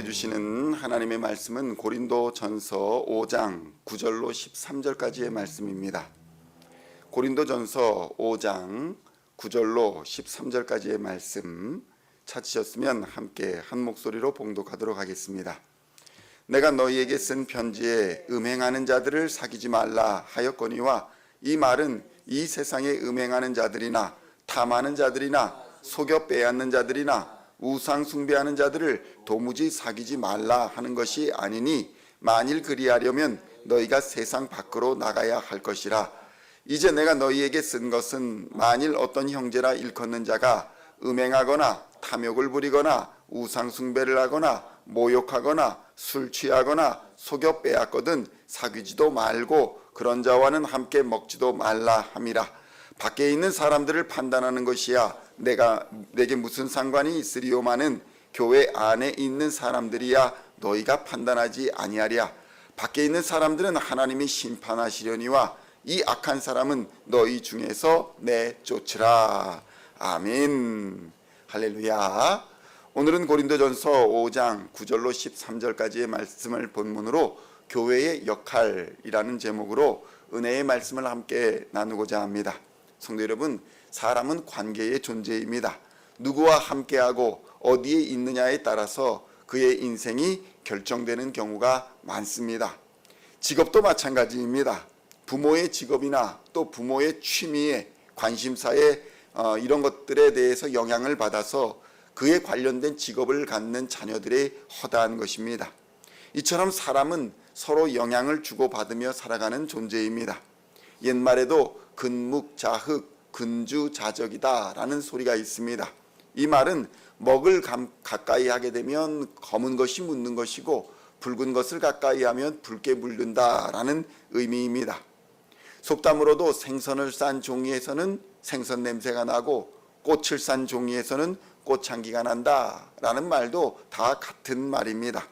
우리에게 주시는 하나님의 말씀은 고린도전서 5장 9절로 13절까지의 말씀입니다. 고린도전서 5장 9절로 13절까지의 말씀 찾으셨으면 함께 한 목소리로 봉독하도록 하겠습니다. 내가 너희에게 쓴 편지에 음행하는 자들을 사귀지 말라 하였거니와, 이 말은 이 세상에 음행하는 자들이나 탐하는 자들이나 속여 빼앗는 자들이나 우상 숭배하는 자들을 도무지 사귀지 말라 하는 것이 아니니, 만일 그리하려면 너희가 세상 밖으로 나가야 할 것이라. 이제 내가 너희에게 쓴 것은 만일 어떤 형제라 일컫는 자가 음행하거나 탐욕을 부리거나 우상 숭배를 하거나 모욕하거나 술 취하거나 속여 빼앗거든 사귀지도 말고 그런 자와는 함께 먹지도 말라 함이라. 밖에 있는 사람들을 판단하는 것이야 내게 무슨 상관이 있으리요마는 교회 안에 있는 사람들이야 너희가 판단하지 아니하랴. 밖에 있는 사람들은 하나님이 심판하시려니와 이 악한 사람은 너희 중에서 내쫓으라. 아멘. 할렐루야. 오늘은 고린도전서 5장 9절로 13절까지의 말씀을 본문으로 교회의 역할이라는 제목으로 은혜의 말씀을 함께 나누고자 합니다. 성도 여러분, 사람은 관계의 존재입니다. 누구와 함께하고 어디에 있느냐에 따라서 그의 인생이 결정되는 경우가 많습니다. 직업도 마찬가지입니다. 부모의 직업이나 또 부모의 취미에 관심사에 이런 것들에 대해서 영향을 받아서 그에 관련된 직업을 갖는 자녀들의 허다한 것입니다. 이처럼 사람은 서로 영향을 주고받으며 살아가는 존재입니다. 옛말에도 근묵자흑 근주자적이다 라는 소리가 있습니다. 이 말은 먹을 가까이 하게 되면 검은 것이 묻는 것이고 붉은 것을 가까이 하면 붉게 물든다 라는 의미입니다. 속담으로도 생선을 싼 종이에서는 생선 냄새가 나고 꽃을 싼 종이에서는 꽃향기가 난다 라는 말도 다 같은 말입니다.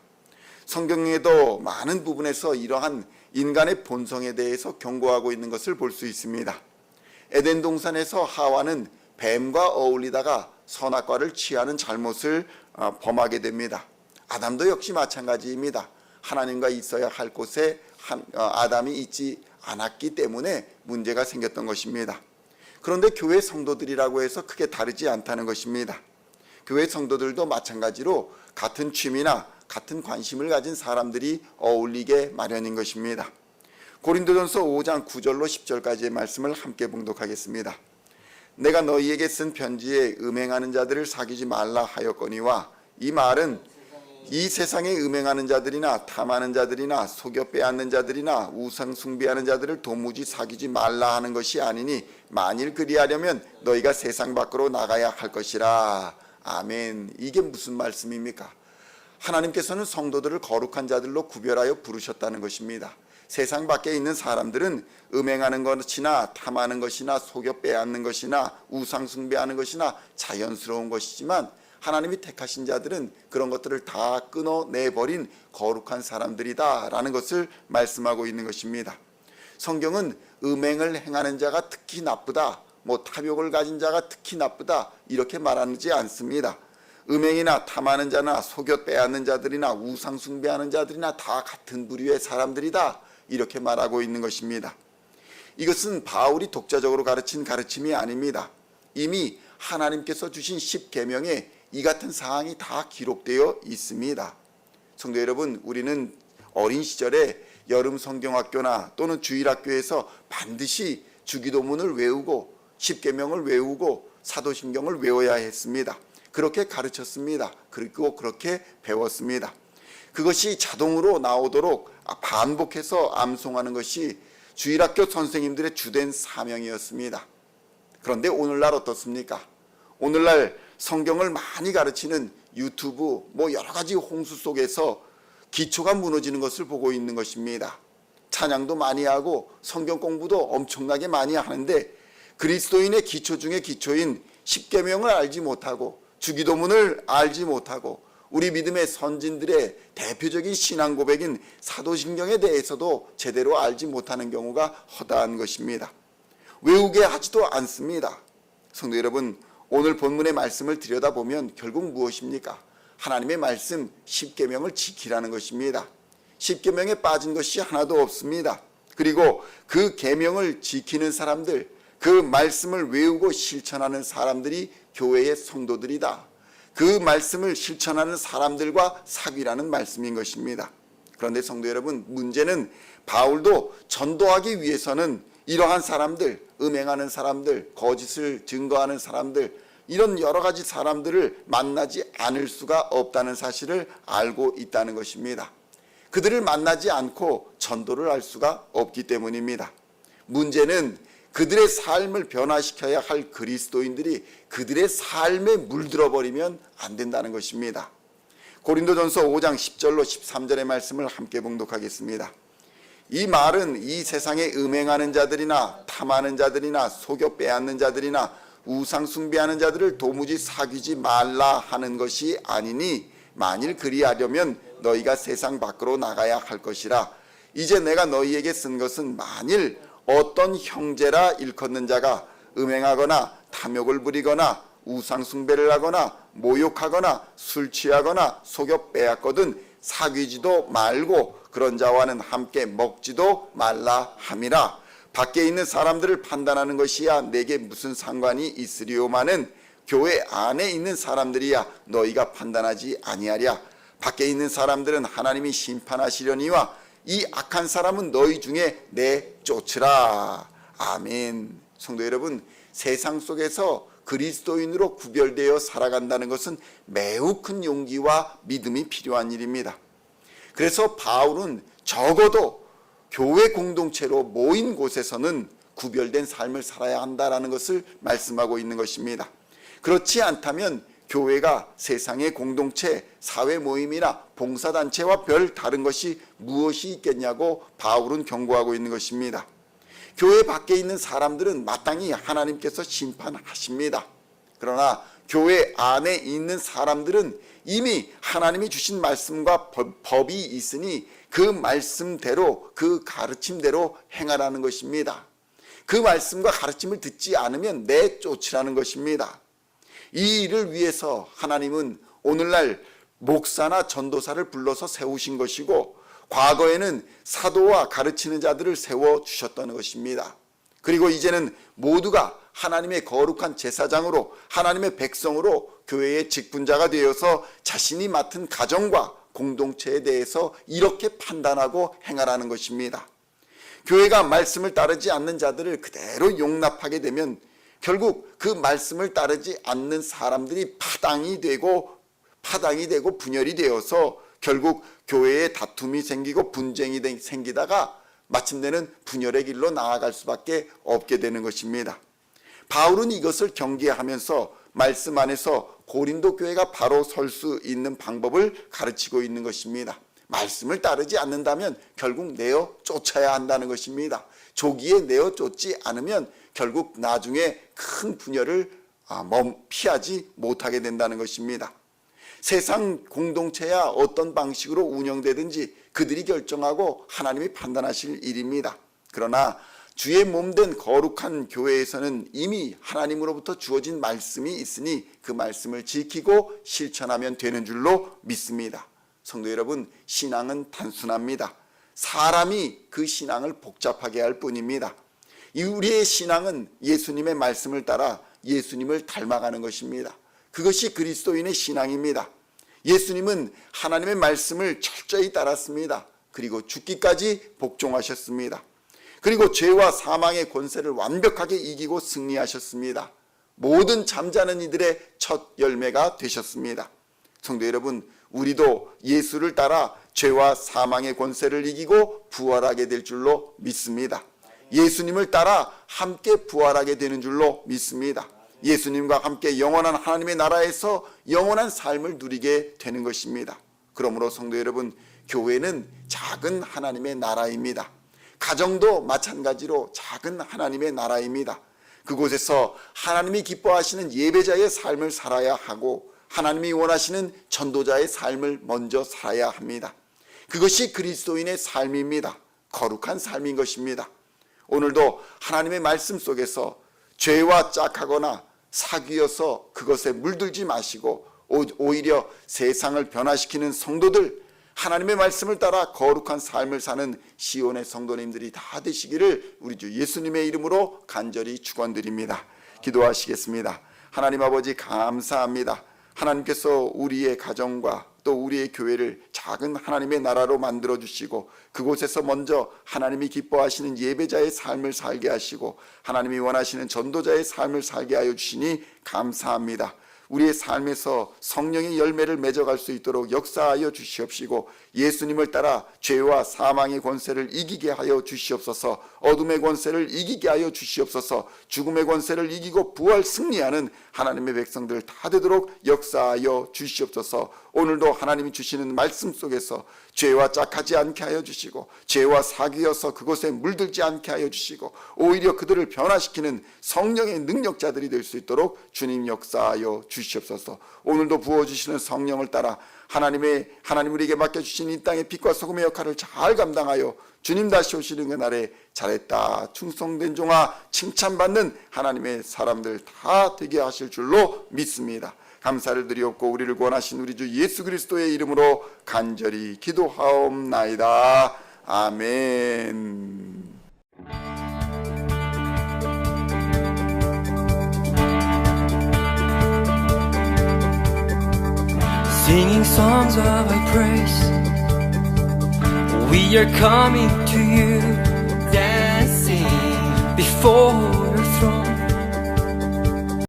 성경에도 많은 부분에서 이러한 인간의 본성에 대해서 경고하고 있는 것을 볼 수 있습니다. 에덴 동산에서 하와는 뱀과 어울리다가 선악과를 취하는 잘못을 범하게 됩니다. 아담도 역시 마찬가지입니다. 하나님과 있어야 할 곳에 아담이 있지 않았기 때문에 문제가 생겼던 것입니다. 그런데 교회 성도들이라고 해서 크게 다르지 않다는 것입니다. 교회 성도들도 마찬가지로 같은 취미나 같은 관심을 가진 사람들이 어울리게 마련인 것입니다. 고린도전서 5장 9절로 10절까지의 말씀을 함께 봉독하겠습니다. 내가 너희에게 쓴 편지에 음행하는 자들을 사귀지 말라 하였거니와, 이 말은 이 세상에 음행하는 자들이나 탐하는 자들이나 속여 빼앗는 자들이나 우상 숭배하는 자들을 도무지 사귀지 말라 하는 것이 아니니, 만일 그리하려면 너희가 세상 밖으로 나가야 할 것이라. 아멘. 이게 무슨 말씀입니까? 하나님께서는 성도들을 거룩한 자들로 구별하여 부르셨다는 것입니다. 세상 밖에 있는 사람들은 음행하는 것이나 탐하는 것이나 속여 빼앗는 것이나 우상 숭배하는 것이나 자연스러운 것이지만, 하나님이 택하신 자들은 그런 것들을 다 끊어내버린 거룩한 사람들이다 라는 것을 말씀하고 있는 것입니다. 성경은 음행을 행하는 자가 특히 나쁘다, 탐욕을 가진 자가 특히 나쁘다 이렇게 말하지 않습니다. 음행이나 탐하는 자나 속여 빼앗는 자들이나 우상 숭배하는 자들이나 다 같은 부류의 사람들이다 이렇게 말하고 있는 것입니다. 이것은 바울이 독자적으로 가르친 가르침이 아닙니다. 이미 하나님께서 주신 10계명에 이 같은 사항이 다 기록되어 있습니다. 성도 여러분, 우리는 어린 시절에 여름 성경학교나 또는 주일학교에서 반드시 주기도문을 외우고 10계명을 외우고 사도신경을 외워야 했습니다. 그렇게 가르쳤습니다. 그리고 그렇게 배웠습니다. 그것이 자동으로 나오도록 반복해서 암송하는 것이 주일학교 선생님들의 주된 사명이었습니다. 그런데 오늘날 어떻습니까? 오늘날 성경을 많이 가르치는 유튜브 여러 가지 홍수 속에서 기초가 무너지는 것을 보고 있는 것입니다. 찬양도 많이 하고 성경 공부도 엄청나게 많이 하는데 그리스도인의 기초 중에 기초인 10계명을 알지 못하고 주기도문을 알지 못하고 우리 믿음의 선진들의 대표적인 신앙 고백인 사도신경에 대해서도 제대로 알지 못하는 경우가 허다한 것입니다. 외우게 하지도 않습니다. 성도 여러분, 오늘 본문의 말씀을 들여다보면 결국 무엇입니까? 하나님의 말씀 10계명을 지키라는 것입니다. 10계명에 빠진 것이 하나도 없습니다. 그리고 그 계명을 지키는 사람들, 그 말씀을 외우고 실천하는 사람들이 교회의 성도들이다. 그 말씀을 실천하는 사람들과 사귀라는 말씀인 것입니다. 그런데 성도 여러분, 문제는 바울도 전도하기 위해서는 이러한 사람들, 음행하는 사람들, 거짓을 증거하는 사람들, 이런 여러 가지 사람들을 만나지 않을 수가 없다는 사실을 알고 있다는 것입니다. 그들을 만나지 않고 전도를 할 수가 없기 때문입니다. 문제는 그들의 삶을 변화시켜야 할 그리스도인들이 그들의 삶에 물들어 버리면 안 된다는 것입니다. 고린도전서 5장 10절로 13절의 말씀을 함께 봉독하겠습니다. 이 말은 이 세상에 음행하는 자들이나 탐하는 자들이나 속여 빼앗는 자들이나 우상 숭배하는 자들을 도무지 사귀지 말라 하는 것이 아니니, 만일 그리하려면 너희가 세상 밖으로 나가야 할 것이라. 이제 내가 너희에게 쓴 것은 만일 어떤 형제라 일컫는 자가 음행하거나 탐욕을 부리거나 우상 숭배를 하거나 모욕하거나 술 취하거나 속여 빼앗거든 사귀지도 말고 그런 자와는 함께 먹지도 말라 함이라. 밖에 있는 사람들을 판단하는 것이야 내게 무슨 상관이 있으리오마는 교회 안에 있는 사람들이야 너희가 판단하지 아니하랴. 밖에 있는 사람들은 하나님이 심판하시려니와 이 악한 사람은 너희 중에 내쫓으라. 아멘. 성도 여러분, 세상 속에서 그리스도인으로 구별되어 살아간다는 것은 매우 큰 용기와 믿음이 필요한 일입니다. 그래서 바울은 적어도 교회 공동체로 모인 곳에서는 구별된 삶을 살아야 한다는 것을 말씀하고 있는 것입니다. 그렇지 않다면 교회가 세상의 공동체, 사회 모임이나 봉사단체와 별 다른 것이 무엇이 있겠냐고 바울은 경고하고 있는 것입니다. 교회 밖에 있는 사람들은 마땅히 하나님께서 심판하십니다. 그러나 교회 안에 있는 사람들은 이미 하나님이 주신 말씀과 법이 있으니 그 말씀대로, 그 가르침대로 행하라는 것입니다. 그 말씀과 가르침을 듣지 않으면 내쫓으라는 것입니다. 이 일을 위해서 하나님은 오늘날 목사나 전도사를 불러서 세우신 것이고, 과거에는 사도와 가르치는 자들을 세워주셨다는 것입니다. 그리고 이제는 모두가 하나님의 거룩한 제사장으로, 하나님의 백성으로 교회의 직분자가 되어서 자신이 맡은 가정과 공동체에 대해서 이렇게 판단하고 행하라는 것입니다. 교회가 말씀을 따르지 않는 자들을 그대로 용납하게 되면 결국 그 말씀을 따르지 않는 사람들이 파당이 되고 분열이 되어서 결국 교회에 다툼이 생기고 분쟁이 생기다가 마침내는 분열의 길로 나아갈 수밖에 없게 되는 것입니다. 바울은 이것을 경계하면서 말씀 안에서 고린도 교회가 바로 설 수 있는 방법을 가르치고 있는 것입니다. 말씀을 따르지 않는다면 결국 내어 쫓아야 한다는 것입니다. 조기에 내어 쫓지 않으면 결국 나중에 큰 분열을 피하지 못하게 된다는 것입니다. 세상 공동체야 어떤 방식으로 운영되든지 그들이 결정하고 하나님이 판단하실 일입니다. 그러나 주의 몸된 거룩한 교회에서는 이미 하나님으로부터 주어진 말씀이 있으니 그 말씀을 지키고 실천하면 되는 줄로 믿습니다. 성도 여러분, 신앙은 단순합니다. 사람이 그 신앙을 복잡하게 할 뿐입니다. 우리의 신앙은 예수님의 말씀을 따라 예수님을 닮아가는 것입니다. 그것이 그리스도인의 신앙입니다. 예수님은 하나님의 말씀을 철저히 따랐습니다. 그리고 죽기까지 복종하셨습니다. 그리고 죄와 사망의 권세를 완벽하게 이기고 승리하셨습니다. 모든 잠자는 이들의 첫 열매가 되셨습니다. 성도 여러분, 우리도 예수를 따라 죄와 사망의 권세를 이기고 부활하게 될 줄로 믿습니다. 예수님을 따라 함께 부활하게 되는 줄로 믿습니다. 예수님과 함께 영원한 하나님의 나라에서 영원한 삶을 누리게 되는 것입니다. 그러므로 성도 여러분, 교회는 작은 하나님의 나라입니다. 가정도 마찬가지로 작은 하나님의 나라입니다. 그곳에서 하나님이 기뻐하시는 예배자의 삶을 살아야 하고 하나님이 원하시는 전도자의 삶을 먼저 살아야 합니다. 그것이 그리스도인의 삶입니다. 거룩한 삶인 것입니다. 오늘도 하나님의 말씀 속에서 죄와 짝하거나 사귀어서 그것에 물들지 마시고 오히려 세상을 변화시키는 성도들, 하나님의 말씀을 따라 거룩한 삶을 사는 시온의 성도님들이 다 되시기를 우리 주 예수님의 이름으로 간절히 축원드립니다. 기도하시겠습니다. 하나님 아버지 감사합니다. 하나님께서 우리의 가정과 또 우리의 교회를 작은 하나님의 나라로 만들어 주시고 그곳에서 먼저 하나님이 기뻐하시는 예배자의 삶을 살게 하시고 하나님이 원하시는 전도자의 삶을 살게 하여 주시니 감사합니다. 우리의 삶에서 성령의 열매를 맺어갈 수 있도록 역사하여 주시옵시고 예수님을 따라 죄와 사망의 권세를 이기게 하여 주시옵소서. 어둠의 권세를 이기게 하여 주시옵소서. 죽음의 권세를 이기고 부활 승리하는 하나님의 백성들 다 되도록 역사하여 주시옵소서. 오늘도 하나님이 주시는 말씀 속에서 죄와 짝하지 않게 하여 주시고 죄와 사귀어서 그곳에 물들지 않게 하여 주시고 오히려 그들을 변화시키는 성령의 능력자들이 될 수 있도록 주님 역사하여 주시옵소서. 오늘도 부어주시는 성령을 따라 하나님 우리에게 맡겨주신 이 땅의 빛과 소금의 역할을 잘 감당하여 주님 다시 오시는 그날에 잘했다 충성된 종아 칭찬받는 하나님의 사람들 다 되게 하실 줄로 믿습니다. 감사를 드리옵고 우리를 구원하신 우리 주 예수 그리스도의 이름으로 간절히 기도하옵나이다. 아멘. Singing songs of our praise, we are coming to you, dancing before your throne.